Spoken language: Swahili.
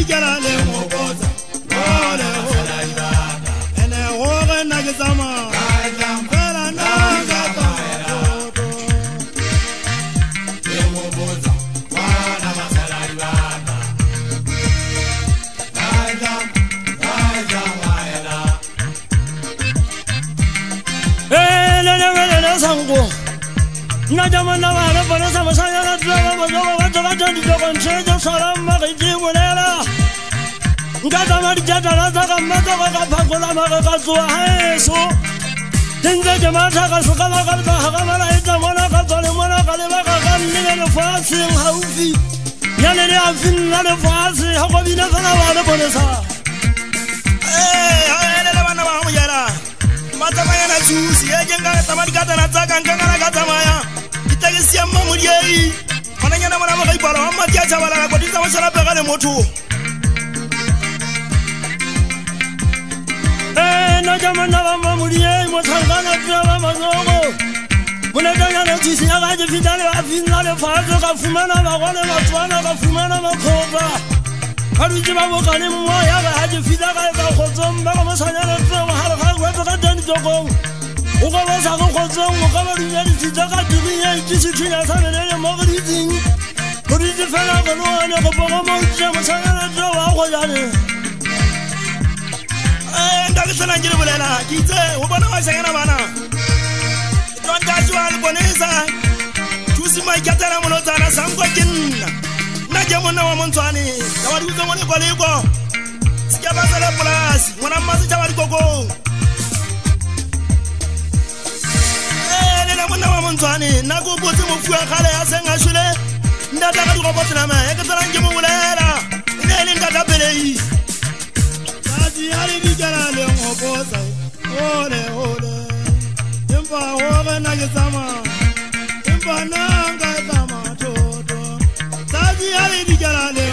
dikela le ngokoza ole ole ene hore na ke tsama fela na ka toto le ngokoza wana masala ibaka kaja waela le sango na jamana wala bona sama saya na tla ba jo ba to ka ndi ko ntshe sala ma ke di bolela ngata ma di jata la ta ka ma to ka phakola ma ka tswa heso dinga jama tha ka suka ma ka ba ha ka mala ita mona ka tsole mona ka le ba ka ka nne le fasi haufi ya le a fin na le fasi ha ko bina sana wala bona sa le bana ba mo yara mata ma yana juice ye jenga tamadi ka na tsaka nganga ka tsamaya ke siama modiei mananyana mona ba ga ipalo amma dia tsabala go ditsa mosala pega le motho na jamana ba modiei mo thangana tsaba manongo bona danya na tsi ya ga je fitale a finna le fazo ka fumana ba gole matswana ka fumana makhoba ha di ba bo kane mo ya ga je fitala ka ba khotsomba ka mosanya le tswa ha ga go ka dani tokong o ka ba sa go khotsong o ka ba di ya di tsaka di ya di se tsina sa le mo go di ding go di fela go no ane go bo mo tsa mo sana le tswa go ya ne nda ke tsana ngire bolela ke itse o bona wa sengena bana don't casual bonesa tusi mai katara mo no tsana sangwa kinna na ke mona wa montswane ka wa di go mo le go le go sia ba sa la polasi mona mma se tsa wa di gogo mona wa montswane na go botse mo fua khale ya senga shule ndata ka di go botsana ma e ke tsara nge mo bolela ene le ndata pelei tadi ali di jara le ngokoza ole ole empa hore na ke tsama empa na nga tsama toto tadi ali di jara le